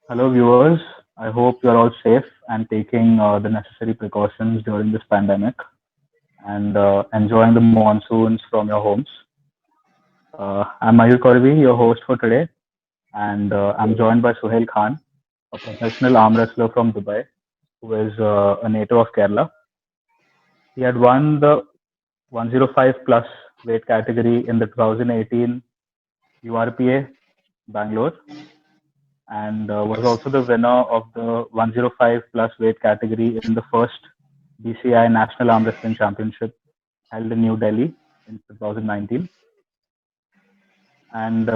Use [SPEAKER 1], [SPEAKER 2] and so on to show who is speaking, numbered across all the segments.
[SPEAKER 1] Hello, viewers. I hope you're all safe and taking the necessary precautions during this pandemic and enjoying the monsoons from your homes. I'm Mayur Korivi, your host for today, and I'm joined by Suhail Khan, a professional arm wrestler from Dubai, who is a native of Kerala. He had won the 105 plus weight category in the 2018 URPA Bangalore and was
[SPEAKER 2] Yes.
[SPEAKER 1] also the winner of the 105 plus weight category in the first BCI National Arm Wrestling Championship held in New Delhi in 2019. And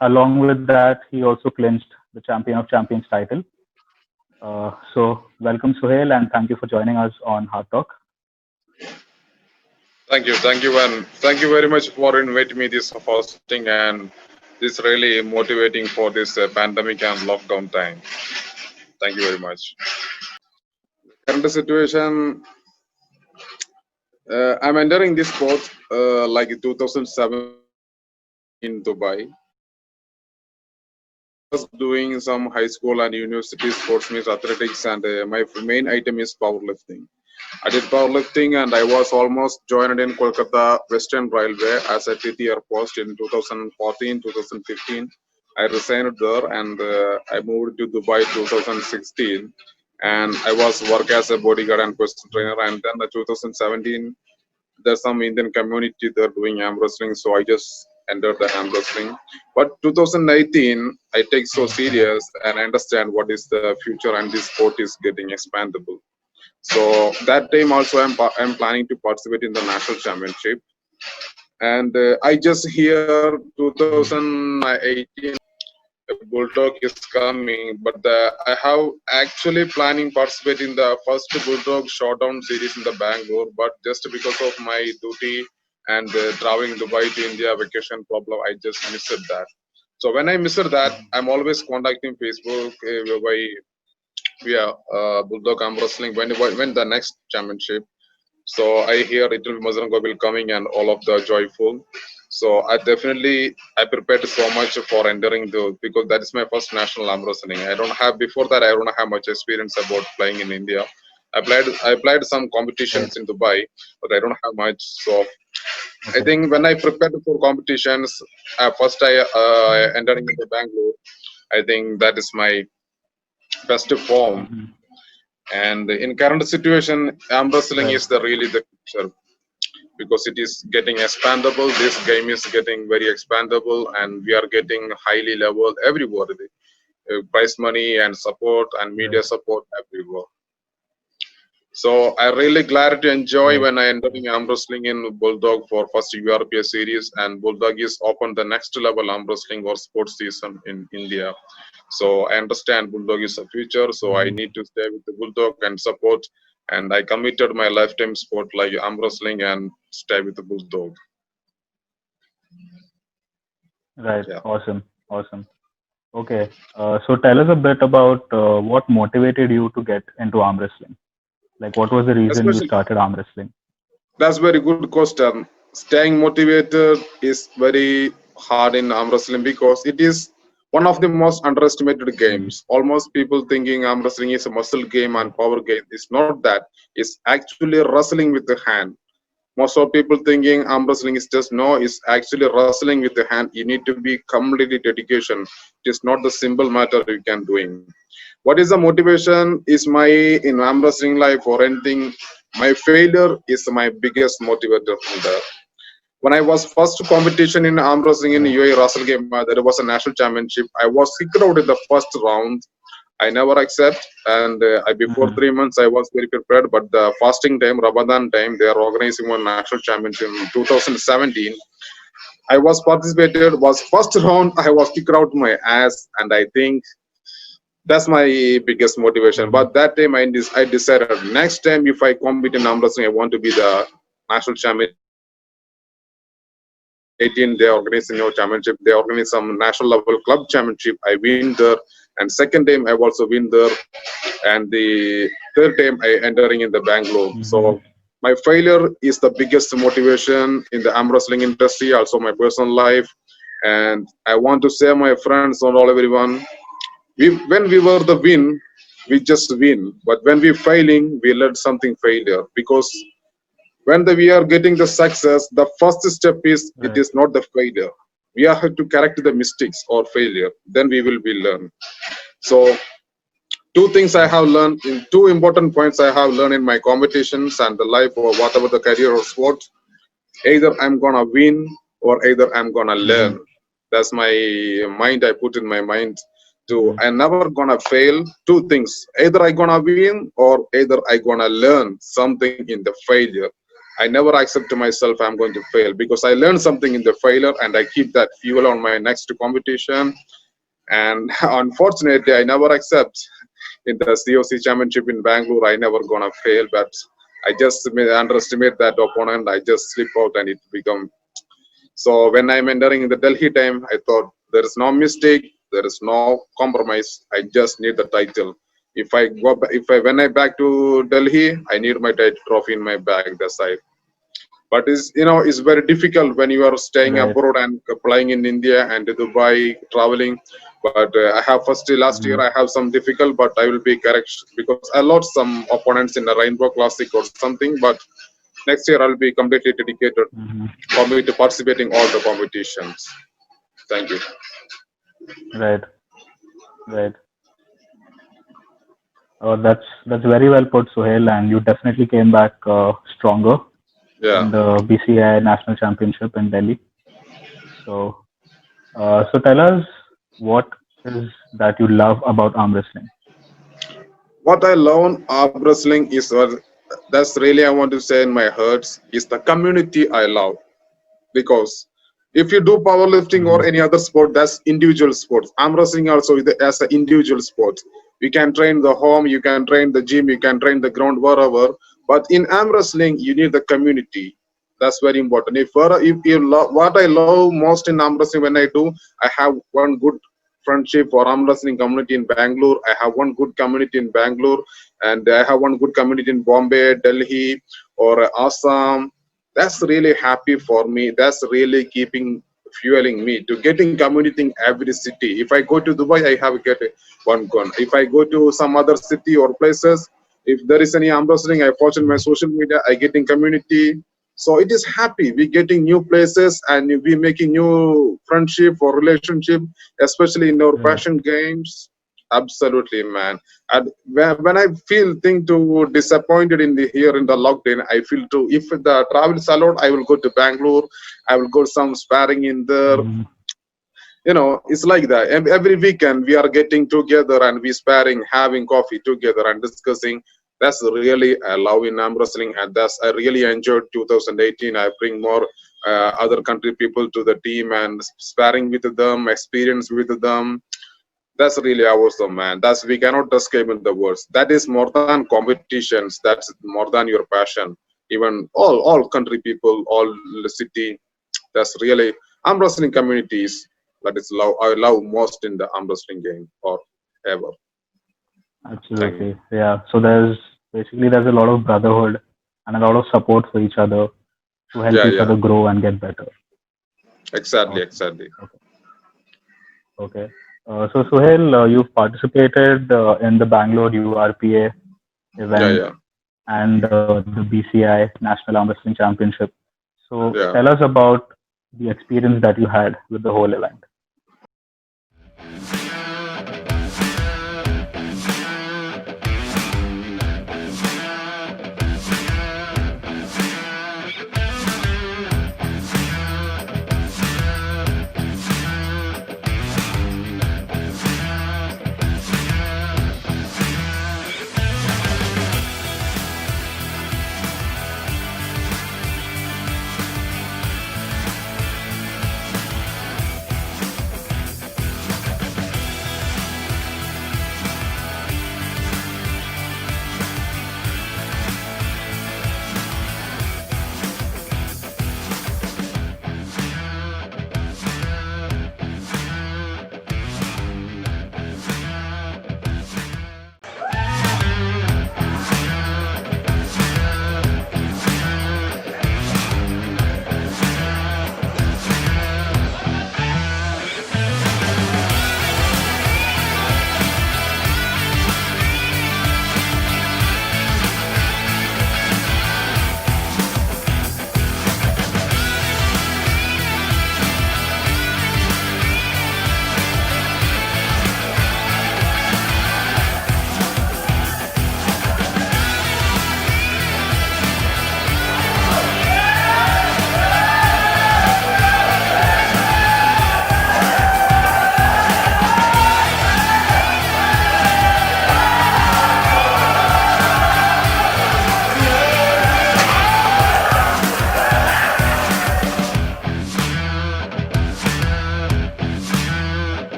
[SPEAKER 1] along with that, he also clinched the Champion of Champions title. So, welcome, Suhail, and thank you for joining us on Hard Talk.
[SPEAKER 2] And thank you very much for inviting me this hosting and this really motivating for this pandemic and lockdown time. Thank you very much. Current situation, I'm entering this sport like in 2017 in Dubai. I was doing some high school and university sports means athletics, and my main item is powerlifting. I did powerlifting and I was almost joined in Kolkata Western Railway as a TTR post in 2014, 2015. I resigned there and I moved to Dubai 2016 and I was work as a bodyguard and personal trainer, and then the 2017 there's some Indian community there doing arm wrestling, so I just entered the arm wrestling. But 2019 I take so serious and I understand what is the future and this sport is getting expandable. So that time also I'm planning to participate in the national championship. And I just hear 2018 Bulldog is coming, but I have actually planning participate in the first Bulldog Showdown series in the Bangalore, but just because of my duty and traveling Dubai to India vacation problem, I just missed that. So when I missed that, I'm always contacting Facebook by via Bulldog Arm Wrestling when the next championship. So I hear it will be Mazrango will coming and all of the joyful. So I prepared so much for entering the because that is my first national arm wrestling. I don't have before that I don't have much experience about playing in India. I played some competitions
[SPEAKER 1] Right.
[SPEAKER 2] in Dubai, but I don't have much. So I
[SPEAKER 1] Okay.
[SPEAKER 2] think when I prepared for competitions, first I entering into Bangalore. I think that is my best form.
[SPEAKER 1] Mhm.
[SPEAKER 2] And in current situation, arm wrestling
[SPEAKER 1] Right.
[SPEAKER 2] is the really the future because it is getting expandable. This game is getting very expandable, and we are getting highly level everywhere. The prize money and support and media
[SPEAKER 1] Right.
[SPEAKER 2] support everywhere. So I really glad to enjoy
[SPEAKER 1] Right.
[SPEAKER 2] when I entering arm wrestling in Bulldog for first URPA series, and Bulldog is open the next level arm wrestling or sports season in India. So I understand Bulldog is a future, so I
[SPEAKER 1] Mhm.
[SPEAKER 2] need to stay with the Bulldog and support. And I committed my lifetime sport like arm wrestling and stay with the Bulldog.
[SPEAKER 1] Right.
[SPEAKER 2] Yeah,
[SPEAKER 1] Awesome. Awesome. Okay. So, tell us a bit about what motivated you to get into arm wrestling. Like, what was the reason you
[SPEAKER 2] especially
[SPEAKER 1] started arm wrestling?
[SPEAKER 2] that's very good question. Staying motivated is very hard in arm wrestling because it is one of the most underestimated
[SPEAKER 1] Mhm.
[SPEAKER 2] games. Almost people thinking arm wrestling is a muscle game and
[SPEAKER 1] Right.
[SPEAKER 2] power game. It's not that. It's actually wrestling with the hand. Most of people thinking arm wrestling is just no, it's actually wrestling with the hand. You need to be completely dedication. It is not the simple matter you can doing. What is the motivation is my in arm wrestling life or anything. My failure is my biggest motivator from there. When I was first competition in arm wrestling in
[SPEAKER 1] Right.
[SPEAKER 2] UAE Russell game, there was a national championship. I was kicked out in the first round. I never accept, and before
[SPEAKER 1] Mhm.
[SPEAKER 2] 3 months I was very prepared. But the fasting time, Ramadan time, they are organizing one national championship in 2017. I was participated. Was first round I was kicked out my ass, and I think that's my biggest motivation.
[SPEAKER 1] Mhm.
[SPEAKER 2] But that time I decided next time if I compete in arm wrestling, I want to be the national champion. 2018 they organized no championship. They organized some national level club championship. I win there, and second time I also win there, and the third time I entering in the Bangalore.
[SPEAKER 1] Mhm.
[SPEAKER 2] So my failure is the biggest motivation in the arm wrestling industry, also my personal life, and I want to say my friends and all everyone. When we were the win, we just win. But when we failing, we learn something failure. Because when we are getting the success, the first step is it
[SPEAKER 1] Right.
[SPEAKER 2] is not the failure. We have to correct the mistakes or failure. Then we will be learn. So two things I
[SPEAKER 1] Right.
[SPEAKER 2] have learned in two important points I have learned in my competitions and the life or whatever the career or sport. Either I'm gonna win or either I'm gonna
[SPEAKER 1] Mm-hmm.
[SPEAKER 2] learn. That's my mind. I put in my mind to
[SPEAKER 1] Mm-hmm.
[SPEAKER 2] I'm never gonna fail. Two things: either I gonna win or either I gonna learn something in the failure. I never accept to myself I'm going to fail because I learned something in the failure and I keep that fuel on my next competition. And unfortunately, I never accept in the COC championship in Bangalore. I never gonna fail, but I just underestimate that opponent. I just slip out and it become so. When I'm entering the Delhi time, I thought there is no mistake, there is no compromise. I just need the title. If I go, if I when I back to Delhi, I need my title trophy in my bag. That's I. But it's very difficult when you are staying
[SPEAKER 1] Right.
[SPEAKER 2] abroad and playing in India and Dubai, traveling. But I have first last year
[SPEAKER 1] Mm-hmm.
[SPEAKER 2] I have some difficult, but I will be correct because I lost some opponents in the Rainbow Classic or something. But next year I'll be completely dedicated
[SPEAKER 1] Mm-hmm.
[SPEAKER 2] for me to participating all the competitions. Thank you.
[SPEAKER 1] Right. Right. That's very well put, Suhail, and you definitely came back stronger
[SPEAKER 2] Yeah.
[SPEAKER 1] in the BCI National Championship in Delhi. So, so tell us what is that you love about arm wrestling.
[SPEAKER 2] What I love arm wrestling is that's really I want to say in my hearts is the community I love. Because if you do powerlifting or
[SPEAKER 1] Mm-hmm.
[SPEAKER 2] any other sport, that's individual sports. Arm wrestling also is as an individual sport. You can train the home, you can train the gym, you can train the ground wherever. But in arm wrestling, you need the community. That's very important. If you love what I love most in arm wrestling when I do, I have one good friendship for arm wrestling community in Bangalore. I have one good community in Bangalore, and I have one good community in Bombay, Delhi, or Assam. That's really happy for me. That's really keeping fueling me to getting community in every city. If I go to Dubai, I have get one gun. If I go to some other city or places, if there is any arm wrestling, I post in my social media, I getting community. So it is happy. We getting new places and we making new friendship or relationship, especially in our
[SPEAKER 1] Right.
[SPEAKER 2] passion games. Absolutely, man. And when I feel thing to disappointed in the here in the lockdown, I feel to if the travel is allowed, I will go to Bangalore. I will go some sparring in there.
[SPEAKER 1] Mm-hmm.
[SPEAKER 2] It's like that. Every weekend we are getting together and we sparring, having coffee together and discussing. That's really I love in arm wrestling, and that's I really enjoyed 2018. I bring more other country people to the team and sparring with them, experience with them. That's really awesome, man. That's we cannot escape in the words. That is more than competitions. That's more than your passion. Even all country people, all the city. That's really arm wrestling communities. That is love. I love most in the arm wrestling game or ever. Thank you.
[SPEAKER 1] Absolutely. Yeah. So there's a lot of brotherhood and a lot of support for each other to help
[SPEAKER 2] Yeah,
[SPEAKER 1] each
[SPEAKER 2] yeah.
[SPEAKER 1] other grow and get better.
[SPEAKER 2] Exactly,
[SPEAKER 1] Awesome.
[SPEAKER 2] exactly.
[SPEAKER 1] Okay. Okay. So Suhail, you've participated in the Bangalore URPA
[SPEAKER 2] Yeah,
[SPEAKER 1] event
[SPEAKER 2] yeah,
[SPEAKER 1] and the BCI National Arm Wrestling Championship. So
[SPEAKER 2] yeah.
[SPEAKER 1] tell us about the experience that you had with the whole event.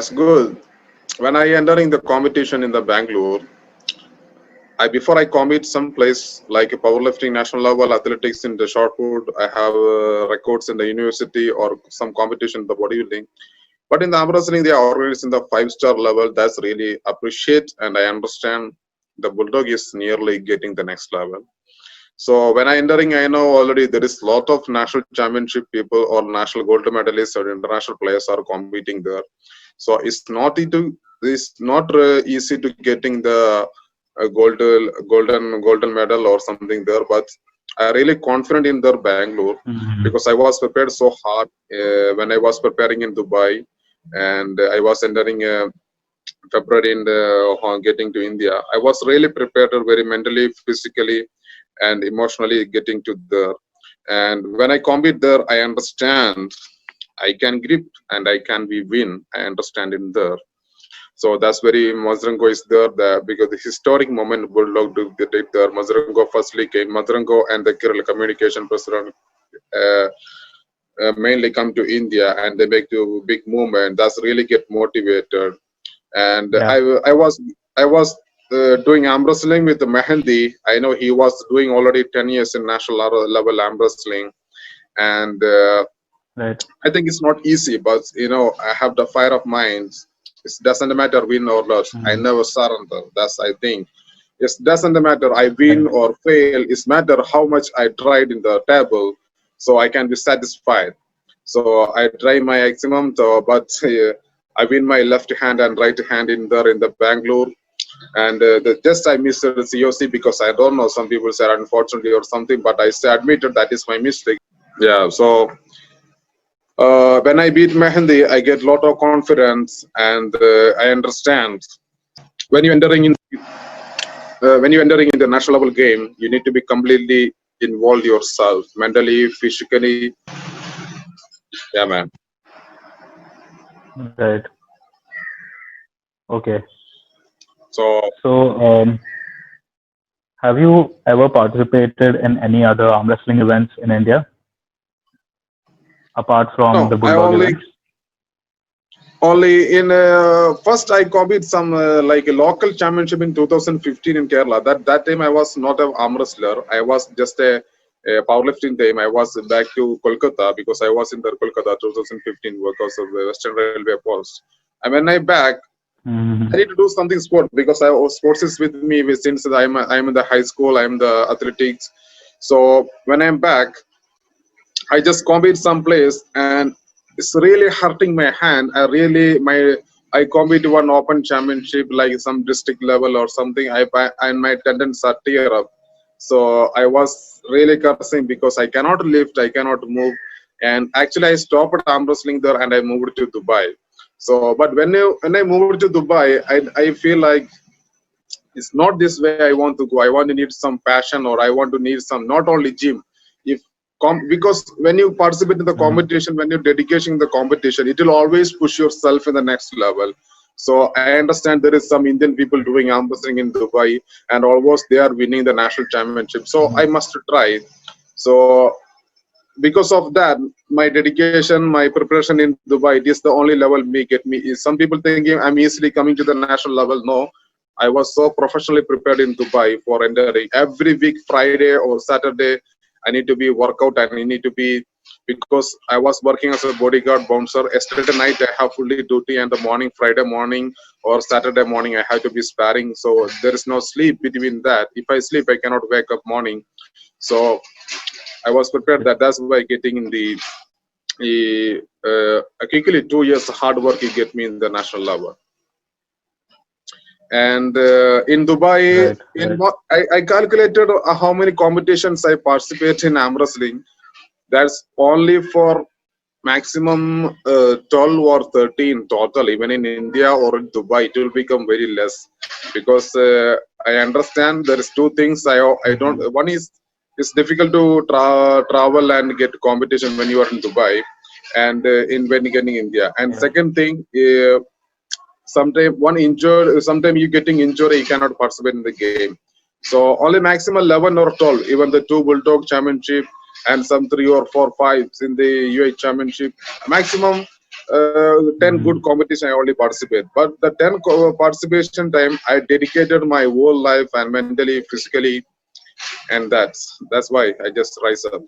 [SPEAKER 2] That's good. When I entering the competition in the Bangalore, before I compete some place like a powerlifting national level, athletics in the short put, I have records in the university or some competition in the bodybuilding. But in the arm wrestling, they are organized in the five-star level. That's really appreciate, and I understand the Bulldog is nearly getting the next level. So when I entering, I know already there is lot of national championship people or national gold medalists or international players are competing there. So it's not easy to getting the golden medal or something there. But I really confident in their Bangalore
[SPEAKER 1] Mm-hmm.
[SPEAKER 2] because I was prepared so hard when I was preparing in Dubai, and I was entering February in the getting to India. I was really prepared very mentally, physically, and emotionally getting to there. And when I compete there, I understand I can grip and I can be win. I understand in there. So that's very Mazrango is there because the historic moment Bulldog did there. Mazrango firstly came. Mazrango and the Kerala communication president uh, mainly come to India and they make a big movement. That's really get motivated. And
[SPEAKER 1] Yeah.
[SPEAKER 2] I was doing arm wrestling with Mehendi. I know he was doing already 10 years in national level arm wrestling, and
[SPEAKER 1] Right.
[SPEAKER 2] I think it's not easy, but I have the fire of mind. It doesn't matter win or lose. I
[SPEAKER 1] Mm-hmm.
[SPEAKER 2] never surrender. That's I think. It doesn't matter I win
[SPEAKER 1] Right.
[SPEAKER 2] or fail. It's matter how much I tried in the table, so I can be satisfied. So I try my maximum, but I win my left hand and right hand in the Bangalore, and just I missed the COC because I don't know. Some people say unfortunately or something, but I say admitted that is my mistake. Yeah. So when I beat Mehendi, I get lot of confidence, and I understand when you entering in when you entering in the national level game, you need to be completely involved yourself, mentally, physically. Yeah, man.
[SPEAKER 1] Right. Okay.
[SPEAKER 2] So
[SPEAKER 1] So, have you ever participated in any other arm wrestling events in India apart from
[SPEAKER 2] no,
[SPEAKER 1] the
[SPEAKER 2] I
[SPEAKER 1] Bulldog
[SPEAKER 2] only
[SPEAKER 1] events?
[SPEAKER 2] only in first I copied some like a local championship in 2015 in Kerala. That time I was not an arm wrestler. I was just a powerlifting team. I was back to Kolkata because I was in the Kolkata 2015 because of the Western Railway post. And when I back, I
[SPEAKER 1] Mm-hmm.
[SPEAKER 2] need to do something sport because sports is with me since I'm in the high school. I'm the athletics. So when I'm back, I just compete someplace and it's really hurting my hand. I compete one open championship like some district level or something. And my tendons are tear up. So I was really cursing because I cannot lift, I cannot move, and actually I stopped arm wrestling there and I moved to Dubai. So, but when I moved to Dubai, I feel like it's not this way I want to go. I want to need some passion or I want to need some not only gym. If because when you participate in the
[SPEAKER 1] Mm-hmm.
[SPEAKER 2] competition, when you're dedication in the competition, it will always push yourself in the next level. So I understand there is some Indian people doing arm wrestling in Dubai and almost they are winning the national championship. So I must try. So because of that, my dedication, my preparation in Dubai, it is the only level me get me. Is some people thinking I'm easily coming to the national level. No, I was so professionally prepared in Dubai for entering. Every week, Friday or Saturday, I need to be workout and I need to be because I was working as a bodyguard bouncer. Yesterday night I have fully duty, and the morning, Friday morning or Saturday morning, I have to be sparring. So there is no sleep between that. If I sleep, I cannot wake up morning. So I was prepared that that's why getting in the quickly 2 years hard work you get me in the national level. And in Dubai,
[SPEAKER 1] Right. Right.
[SPEAKER 2] I calculated how many competitions I participate in arm wrestling. That's only for maximum 12 or 13 total. Even in India or in Dubai, it will become very less because I understand there is two things. I don't.
[SPEAKER 1] Mm-hmm.
[SPEAKER 2] One is it's difficult to travel and get competition when you are in Dubai and in when you getting India. And
[SPEAKER 1] Yeah.
[SPEAKER 2] second thing, sometimes one injured, sometimes you getting injured, you cannot participate in the game. So only maximum 11 or 12, even the two Bulldog championship and some three or four fives in the UA championship. Maximum 10 good
[SPEAKER 1] Mm-hmm.
[SPEAKER 2] competition I only participate. But the 10 participation time, I dedicated my whole life and mentally, physically, and that's why I just rise up.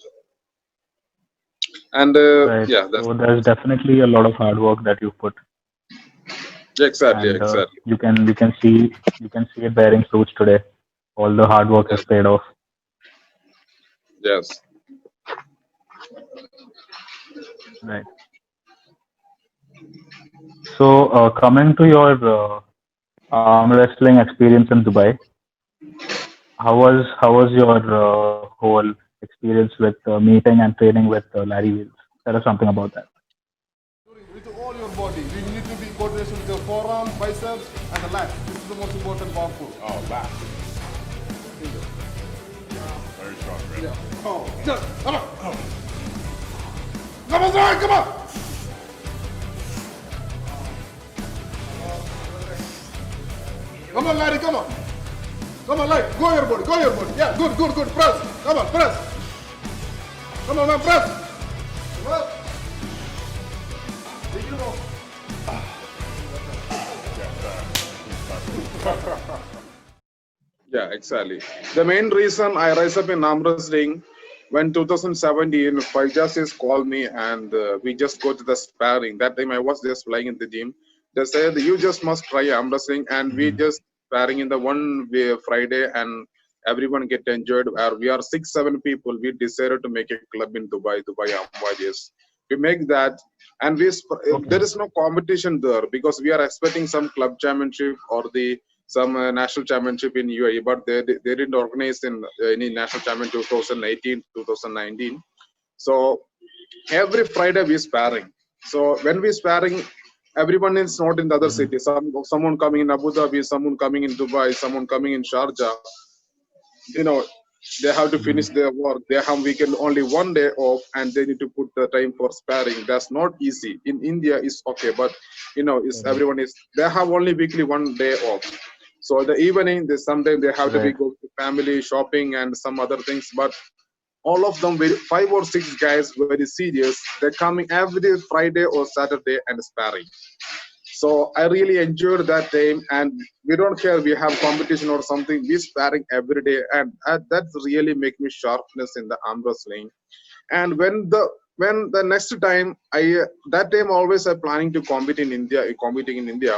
[SPEAKER 2] And
[SPEAKER 1] Right.
[SPEAKER 2] yeah, that's
[SPEAKER 1] So there's definitely a lot of hard work that you put,
[SPEAKER 2] exactly,
[SPEAKER 1] and
[SPEAKER 2] exactly.
[SPEAKER 1] you can see it bearing fruits today. All the hard work has
[SPEAKER 2] Yes,
[SPEAKER 1] paid off.
[SPEAKER 2] yes.
[SPEAKER 1] Right. So coming to your arm wrestling experience in Dubai, how was your whole experience with meeting and training with Larry Wheels? Tell us something about that.
[SPEAKER 3] With all your body, you need to be coordination with your forearm, biceps, and the lat. This is the most important powerful.
[SPEAKER 4] Oh, back. Very strong grip.
[SPEAKER 3] Yeah. Oh, just, come on. Come on, Zoran, come on. Come on, laddie, come on. Come on, Larry, go your body, go your body. Yeah, good, good, good. Press. Come on, press. Come on, man, press. Come on. Take it off.
[SPEAKER 2] Yeah, exactly. The main reason I rise up in arm wrestling, when 2017, Faijas is called me and we just go to the sparring. That time I was just flying in the gym. They said you just must try arm wrestling, and we
[SPEAKER 1] Mm-hmm.
[SPEAKER 2] just sparring in the one way Friday, and everyone get enjoyed. We are 6 7 people. We decided to make a club in Dubai, Dubai Arm Warriors. We make that, and
[SPEAKER 1] Okay.
[SPEAKER 2] there is no competition there because we are expecting some club championship or the some national championship in UAE, but they didn't organize in any national championship 2018 2019. So every Friday we sparring. So when we sparring, everyone is not in the other
[SPEAKER 1] Mm-hmm.
[SPEAKER 2] city. Someone coming in Abu Dhabi, someone coming in Dubai, someone coming in Sharjah. You know, they have to finish
[SPEAKER 1] Mm-hmm.
[SPEAKER 2] their work. They have weekend only 1 day off, and they need to put the time for sparring. That's not easy. In India, it's okay, but it's
[SPEAKER 1] Correct.
[SPEAKER 2] everyone is they have only weekly 1 day off. So the evening, they sometimes they have to be
[SPEAKER 1] Right.
[SPEAKER 2] go to family shopping and some other things. But all of them, 5 or 6 guys, very serious. They're coming every Friday or Saturday and sparring. So I really enjoyed that time, and we don't care we have competition or something. We sparring every day, and that's really make me sharpness in the arm wrestling. And when the next time that time always I'm planning to compete in India, competing in India,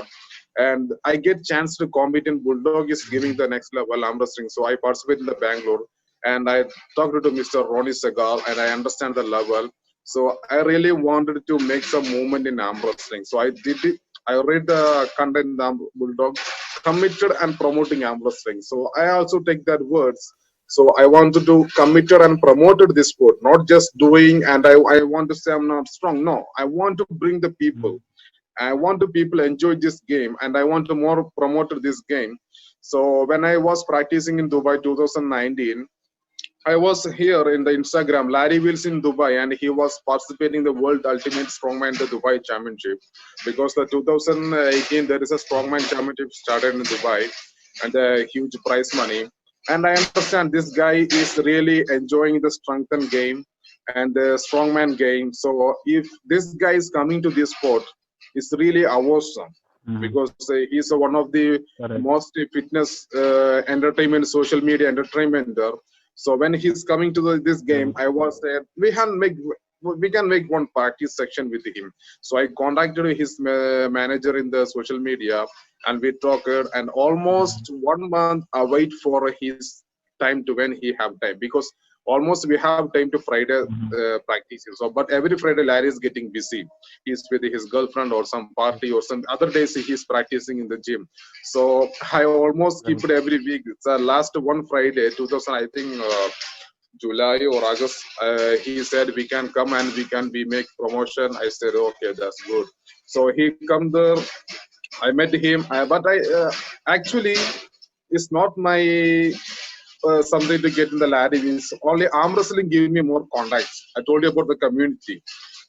[SPEAKER 2] and I get chance to compete in Bulldog is giving the next level arm wrestling. So I participate in the Bangalore, and I talked to Mr. Ronnie Segal, and I understand the level. So I really wanted to make some movement in arm wrestling. So I did it. I read the content in the Bulldog, committed and promoting arm wrestling. So I also take that words. So I wanted to committed and promoted this sport, not just doing and I want to say I'm not strong. No, I want to bring the people. I want to people enjoy this game, and I want to more promote this game. So when I was practicing in Dubai 2019, I was here in the Instagram, Larry Wills in Dubai, and he was participating in the World Ultimate Strongman the Dubai Championship, because the 2018 there is a Strongman Championship started in Dubai, and a huge prize money. And I understand this guy is really enjoying the strengthen game and the strongman game. So if this guy is coming to this sport, it's really awesome,
[SPEAKER 1] Mm-hmm.
[SPEAKER 2] because he's one of the
[SPEAKER 1] Correct.
[SPEAKER 2] most fitness entertainment, social media entertainment there. So when he's coming to this game,
[SPEAKER 1] Right.
[SPEAKER 2] I was there. We can make one practice section with him. So I contacted his manager in the social media, and we talked. And
[SPEAKER 1] Mm-hmm.
[SPEAKER 2] almost 1 month, I wait for his time to when he have time, because almost we have time to Friday
[SPEAKER 1] Mm-hmm.
[SPEAKER 2] practices. So, but every Friday Larry is getting busy. He's with his girlfriend or some party, or some other days he's practicing in the gym. So I almost keep
[SPEAKER 1] Right.
[SPEAKER 2] it every week. It's last one Friday, 2000, I think July or August. He said we can come and we can be make promotion. I said okay, that's good. So he come there. I met him, but I actually it's not my something to get in the ladder. Is only arm wrestling give me more contacts. I told you about the community.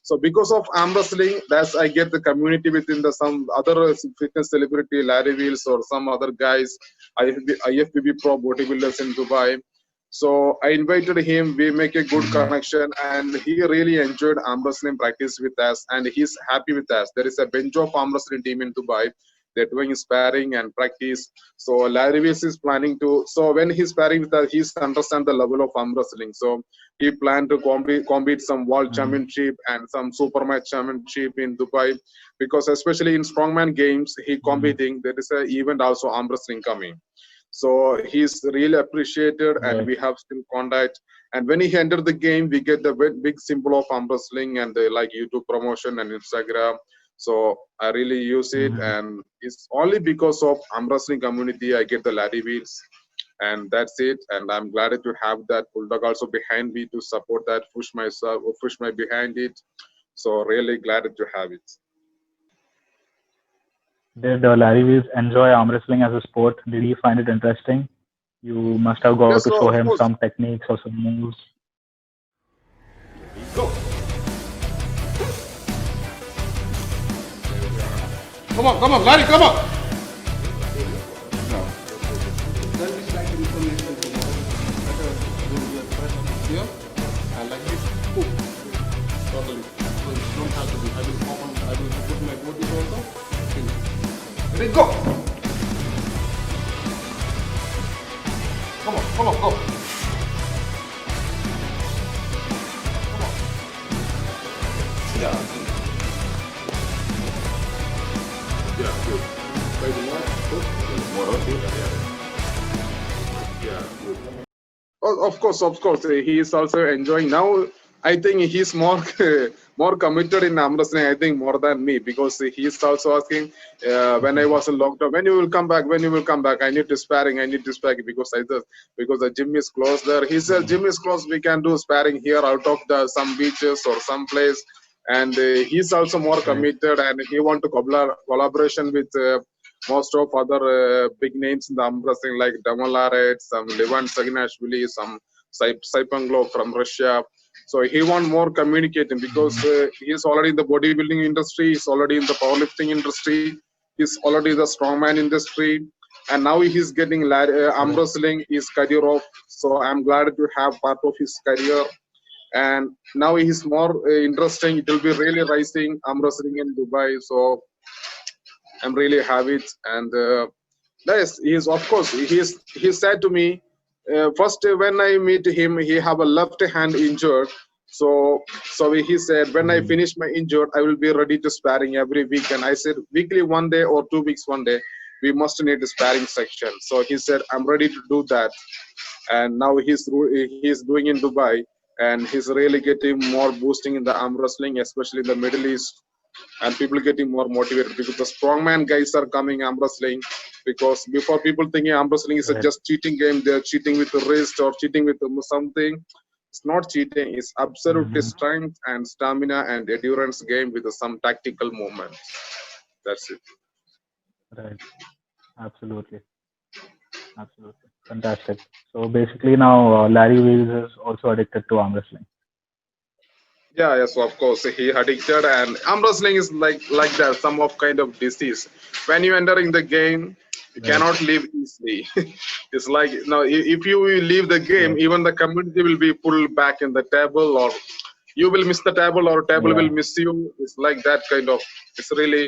[SPEAKER 2] So because of arm wrestling, that's I get the community within the some other fitness celebrity, Larry Wheels or some other guys, IFBB pro bodybuilders in Dubai. So I invited him. We make a good
[SPEAKER 1] Mhm.
[SPEAKER 2] connection, and he really enjoyed arm wrestling practice with us, and he's happy with us. There is a bench of arm wrestling team in Dubai. They're doing sparring and practice. So Larry Wills is planning to. So when he's sparring with us, he's understand the level of arm wrestling. So he planned to compete some world
[SPEAKER 1] Mhm.
[SPEAKER 2] championship and some super match championship in Dubai, because especially in strongman games he
[SPEAKER 1] Mhm.
[SPEAKER 2] competing. There is a event also arm wrestling coming. So he's really appreciated, and
[SPEAKER 1] Right.
[SPEAKER 2] we have still contact. And when he entered the game, we get the big symbol of arm wrestling and like YouTube promotion and Instagram. So I really use it,
[SPEAKER 1] Mhm.
[SPEAKER 2] and it's only because of arm wrestling community I get the Larry Wheels, and that's it. And I'm glad to have that Bulldog also behind me to support that, push myself, push my behind it. So really glad to have it.
[SPEAKER 1] Did Larry Wheels enjoy arm wrestling as a sport? Did he find it interesting? You must have got
[SPEAKER 2] Yes,
[SPEAKER 1] to
[SPEAKER 2] so
[SPEAKER 1] show
[SPEAKER 2] of
[SPEAKER 1] him
[SPEAKER 2] course.
[SPEAKER 1] some techniques or some moves.
[SPEAKER 3] Go. Come on, Larry, come on. No. Then we like information to know better do your press here and like this. Boom. Totally. So you don't have to be. I will put my body also. Finish. Ready, go. Come on, go. Come on. Yeah. Yeah, good. Maybe more. Good. More. Good. Yeah, good.
[SPEAKER 2] Oh, of course, he is also enjoying now. I think he's more more committed in arm wrestling. I think more than me, because he is also asking when I was in lockdown, when you will come back, when you will come back. I need to sparring, I need to sparring, because I just because the gym is closed there. He said
[SPEAKER 1] Mhm.
[SPEAKER 2] gym is closed. We can do sparring here out of the some beaches or some place. And he's also more
[SPEAKER 1] Right.
[SPEAKER 2] committed, and he want to collaboration with most of other big names in the arm wrestling like Damalaret, some Levan Saginashvili, some Saipanglo from Russia. So he want more communicating, because
[SPEAKER 1] Mhm.
[SPEAKER 2] he's already in the bodybuilding industry, he's already in the powerlifting industry, he's already the strongman industry, and now he's getting arm
[SPEAKER 1] Right.
[SPEAKER 2] wrestling his career off. So I'm glad to have part of his career, and now he's more interesting. It will be really rising arm wrestling in Dubai. So I'm really happy, and yes, he is, of course. He said to me first when I meet him, he have a left hand injured. So he said, when I
[SPEAKER 1] Mhm.
[SPEAKER 2] finish my injured, I will be ready to sparring every week. And I said, weekly 1 day or 2 weeks 1 day, we must need a sparring section. So he said, I'm ready to do that. And now he's doing in Dubai, and he's really getting more boosting in the arm wrestling, especially in the Middle East, and people getting more motivated, because the strongman guys are coming arm wrestling. Because before, people thinking arm wrestling is a
[SPEAKER 1] Right.
[SPEAKER 2] just cheating game, they're cheating with the wrist or cheating with something. It's not cheating, it's absolutely
[SPEAKER 1] Mhm.
[SPEAKER 2] strength and stamina and endurance game with some tactical movements. That's it.
[SPEAKER 1] Right. Absolutely. Absolutely. Fantastic. So basically now Larry Wheels is also addicted to arm wrestling.
[SPEAKER 2] Yeah, yes, of course. He addicted, and arm wrestling is like that, some of kind of disease. When you entering the game, you
[SPEAKER 1] Right.
[SPEAKER 2] cannot leave easily. It's like, now, if you will leave the game,
[SPEAKER 1] Right.
[SPEAKER 2] even the community will be pulled back in the table, or you will miss the table, or table will
[SPEAKER 1] Yeah.
[SPEAKER 2] miss you. It's like that kind of. It's really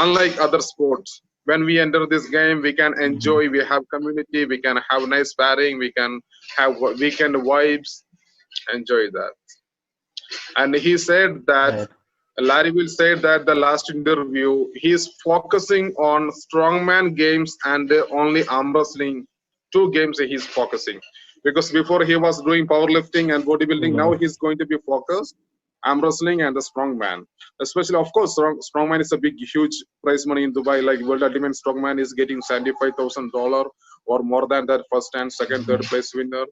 [SPEAKER 2] unlike other sports. When we enter this game, we can
[SPEAKER 1] Mhm.
[SPEAKER 2] enjoy. We have community. We can have nice sparring. We can have weekend vibes. Enjoy that. And he said that
[SPEAKER 1] Right.
[SPEAKER 2] Larry will say that the last interview, he's focusing on strongman games and only arm wrestling. Two games he's focusing, because before he was doing powerlifting and bodybuilding. Now
[SPEAKER 1] Right.
[SPEAKER 2] he's going to be focused arm wrestling and the strongman. Especially, of course, strongman is a big, huge prize money in Dubai. Like World Ultimate Strongman is getting $75,000 or more than that, first and second, third
[SPEAKER 1] Mhm.
[SPEAKER 2] place winner.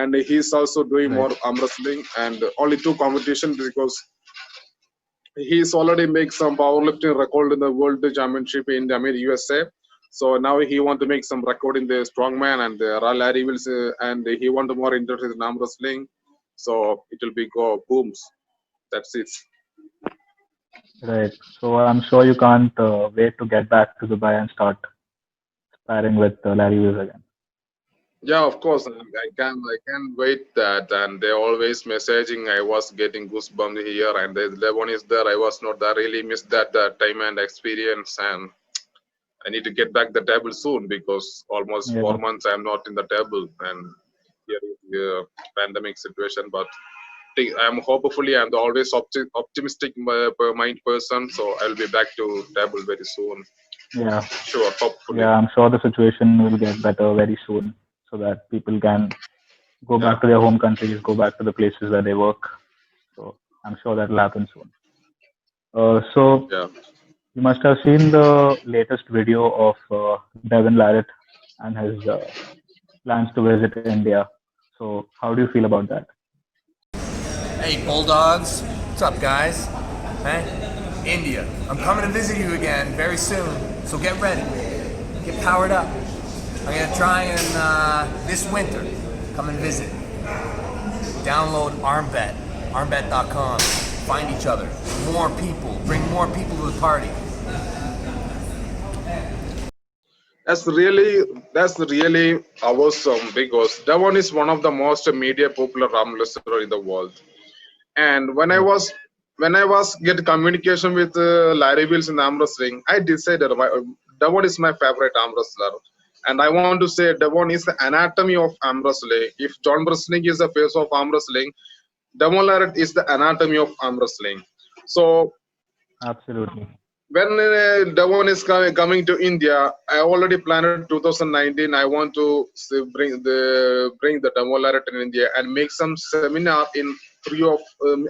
[SPEAKER 2] And he's also doing
[SPEAKER 1] Right.
[SPEAKER 2] more arm wrestling and only two competitions, because he's already make some powerlifting record in the world championship in the USA. So now he want to make some record in the strongman and the Larry Wills, and he want to more interested in arm wrestling. So it will be go booms. That's it.
[SPEAKER 1] Right. So I'm sure you can't wait to get back to Dubai and start sparring with Larry Wheels again.
[SPEAKER 2] Yeah, of course. I can wait that, and they always messaging. I was getting goosebumps here, and the Levon is there. I was not there. Really missed that time and experience, and I need to get back the table soon because almost
[SPEAKER 1] Yeah,
[SPEAKER 2] 4 months I'm not in the table, and here is the pandemic situation. But I'm hopefully I'm the always optimistic mind person, so I'll be back to table very soon.
[SPEAKER 1] yeah,
[SPEAKER 2] Sure, hopefully.
[SPEAKER 1] yeah. I'm sure the situation will get better very soon, so that people can go
[SPEAKER 2] Yeah,
[SPEAKER 1] back to their home countries, go back to the places where they work. So I'm sure that will happen soon. So
[SPEAKER 2] yeah.
[SPEAKER 1] you must have seen the latest video of Devin Larratt and his plans to visit India. So how do you feel about that?
[SPEAKER 5] Hey, Bulldogs. What's up, guys? Hey, India. I'm coming to visit you again very soon, so get ready. Get powered up. I'm gonna try and this winter come and visit. Download ArmBet, armbet.com. Find each other. More people. Bring more people to the party.
[SPEAKER 2] That's really awesome because Devon is one of the most media popular arm wrestler in the world. And when I
[SPEAKER 1] Yeah,
[SPEAKER 2] was when I was get communication with Larry Wills in arm wrestling, I decided Devon is my favorite arm wrestler. And I want to say Devon is the anatomy of arm wrestling. If John Wrestling is the face of arm wrestling, Devon Larratt is the anatomy of arm wrestling. So
[SPEAKER 1] absolutely.
[SPEAKER 2] when Devon is coming to India, I already planned 2019. I want to bring the Devon Larratt in India and make some seminar in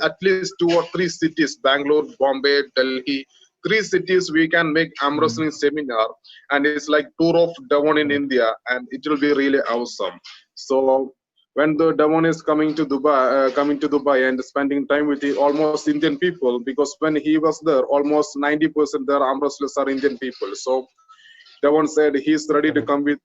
[SPEAKER 2] at least two or three cities: Bangalore, Bombay, Delhi. Three cities we can make arm
[SPEAKER 1] Mm,
[SPEAKER 2] wrestling seminar, and it's like tour of Devon in
[SPEAKER 1] correct.
[SPEAKER 2] India, and it will be really awesome. So when the Devon is coming to Dubai and spending time with the almost Indian people, because when he was there, almost 90% their arm wrestlers are Indian people. So Devon said he's ready to
[SPEAKER 1] Correct.
[SPEAKER 2] come with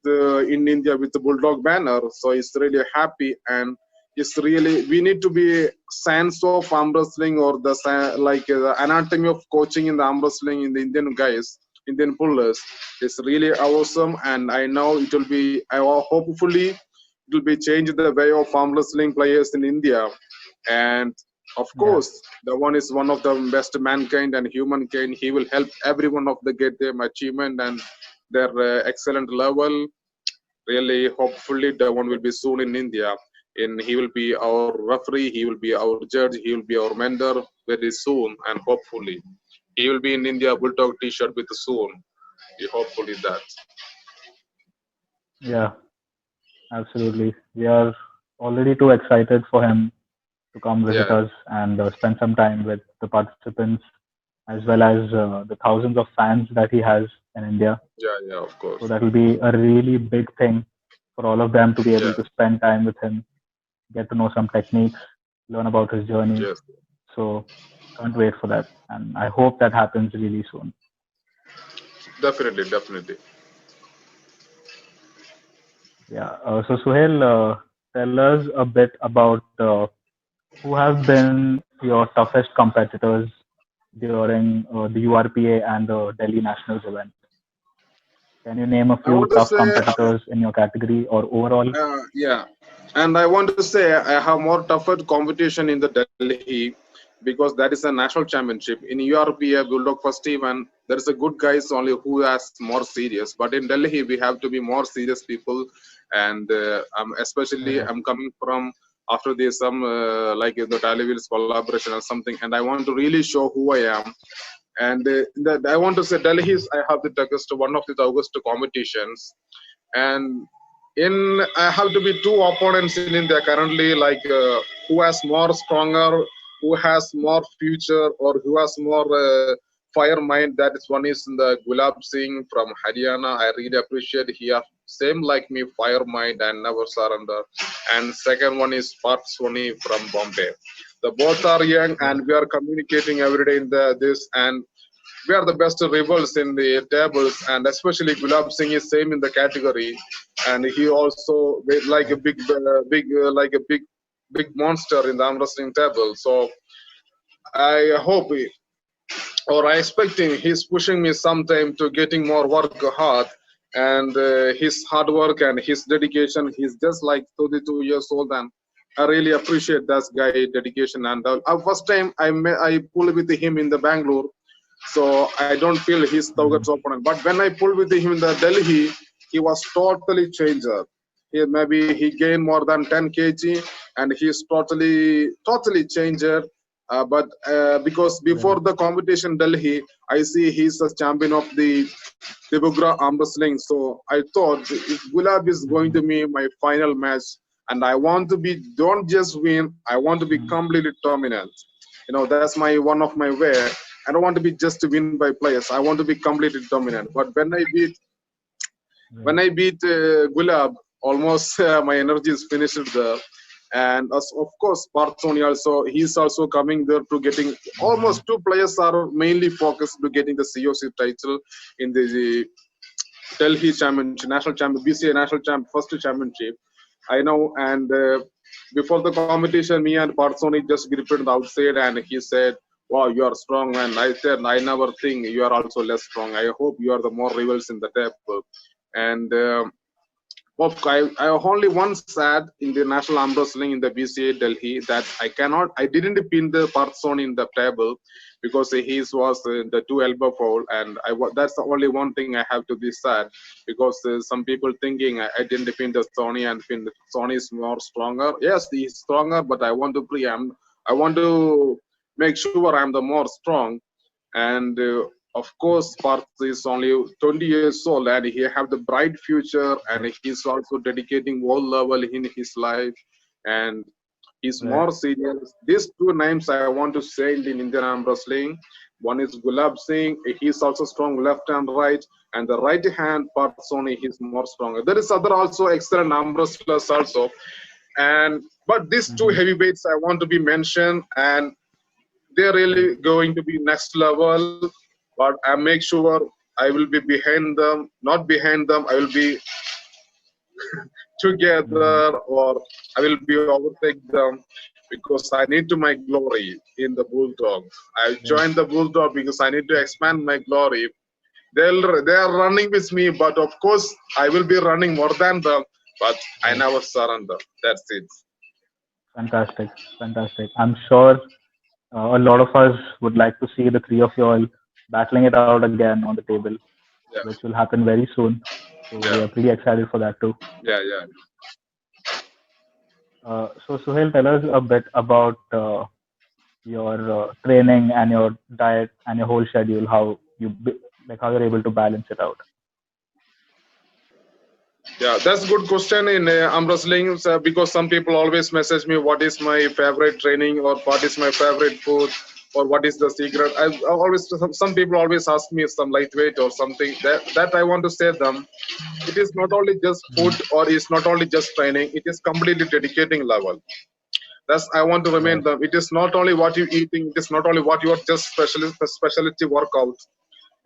[SPEAKER 2] in India with the Bulldog banner. So he's really happy, and it's really we need to be science of arm wrestling or the anatomy of coaching in the arm wrestling in the Indian guys, Indian pullers. It's really awesome, and I know it will be. Hopefully it will be change the way of arm wrestling players in India. And of
[SPEAKER 1] Yeah,
[SPEAKER 2] course, the one is one of the best mankind and humankind. He will help every one of the get them achievement and their excellent level. Really, hopefully, the one will be soon in India. And he will be our referee. He will be our judge. He will be our mentor very soon. And hopefully, he will be in India Bulldog T-shirt with soon. Hopefully that.
[SPEAKER 1] yeah, absolutely. We are already too excited for him to come visit
[SPEAKER 2] Yeah,
[SPEAKER 1] us and spend some time with the participants as well as the thousands of fans that he has in India.
[SPEAKER 2] yeah, yeah. Of
[SPEAKER 1] So
[SPEAKER 2] course.
[SPEAKER 1] that will be a really big thing for all of them to be able
[SPEAKER 2] Yeah.
[SPEAKER 1] to spend time with him, get to know some techniques, learn about his journey.
[SPEAKER 2] Yes.
[SPEAKER 1] So can't wait for that. And I hope that happens really soon.
[SPEAKER 2] Definitely. Definitely.
[SPEAKER 1] Yeah. So Suhail, tell us a bit about who have been your toughest competitors during the URPA and the Delhi Nationals event. Can you name a
[SPEAKER 2] I
[SPEAKER 1] few
[SPEAKER 2] want to
[SPEAKER 1] tough
[SPEAKER 2] say
[SPEAKER 1] competitors in your category or overall?
[SPEAKER 2] Yeah, and I want to say I have more tougher competition in the Delhi because that is a national championship. In URPA, Bulldog first team, and there is a good guys only who has more serious. But in Delhi, we have to be more serious people, and especially
[SPEAKER 1] Correct.
[SPEAKER 2] I'm coming from after this some like the Talivil's collaboration or something, and I want to really show who I am. And I want to say Delhi is I have the toughest one of the toughest competitions, and in I have to be two opponents in India currently, like who has more stronger, who has more future, or who has more fire mind. That is one is the Gulab Singh from Haryana. I really appreciate he have same like me fire mind and never surrender. And second one is Parth Soni from Bombay. The both are young
[SPEAKER 1] Correct.
[SPEAKER 2] and we are communicating every day in the this, and we are the best rivals in the tables, and especially Gulab Singh is same in the category, and he also like a
[SPEAKER 1] Correct.
[SPEAKER 2] like a big monster in the arm wrestling table. So I hope or I expecting he's pushing me sometime to getting more work hard. and his hard work and his dedication. He's just like 32 years old, and I really appreciate that guy dedication. And first time I pulled with him in the Bangalore, so I don't feel his target's opponent. But when I pulled with him in the Delhi, he was totally changed. Maybe he gained more than 10 kg, and he's totally changed. But because before the competition Delhi, I see he's a champion of the Tibugra arm wrestling. So I thought if Gulab is going to be my final match, and I want to be don't just win, I want to be completely dominant. That's my one of my way. I don't want to be just to win by players. I want to be completely dominant. But when I beat Gulab, almost my energy is finished there. And of course, Parthoni also, he's also coming there to getting almost two players are mainly focused to getting the COC title in the Delhi Championship, National Champion, BCA National Champ, first championship. I know, and before the competition, me and Parthoni just gripped on the outside, and he said, "Wow, you are strong." And I said, "I never think you are also less strong. I hope you are the more rivals in the table." And I only once said in the national arm wrestling in the BCA Delhi that I didn't pin the Parthon in the table because his was the two elbow foul, and that's the only one thing I have to be sad because some people thinking I didn't pin the Sony and pin the Sony is more stronger. Yes, he's stronger, but I want to preempt. I want to make sure I'm the more strong, and of course, Parth is only 20 years old and he have the bright future, and he's also dedicating all level in his life, and he's more serious. These two names I want to say in Indian arm wrestling. One is Gulab Singh. He's also strong left and right, and the right hand Parth Soni he's more stronger. There is other also excellent arm wrestlers also, but these two heavyweights I want to be mentioned, and they're really going to be next level. But I make sure I will be behind them, not behind them. I will be together, or I will be overtake them because I need to my glory in the Bulldog. I joined the Bulldog because I need to expand my glory. They are running with me, but of course I will be running more than them. But I never surrender. That's it.
[SPEAKER 1] Fantastic, fantastic. I'm sure a lot of us would like to see the three of you all battling it out again on the table,
[SPEAKER 2] Yeah,
[SPEAKER 1] which will happen very soon. So we
[SPEAKER 2] yeah,
[SPEAKER 1] are pretty excited for that too.
[SPEAKER 2] yeah.
[SPEAKER 1] So Suhail, tell us a bit about your training and your diet and your whole schedule. How you're able to balance it out.
[SPEAKER 2] Yeah, that's a good question in arm wrestling because some people always message me what is my favorite training or what is my favorite food or what is the secret. I always some people always ask me some lightweight or something that I want to say them. It is not only just food or it's not only just training. It is completely dedicating level. That's I want to remind
[SPEAKER 1] Right.
[SPEAKER 2] them. It is not only what you eating. It is not only what you are just specialty workout.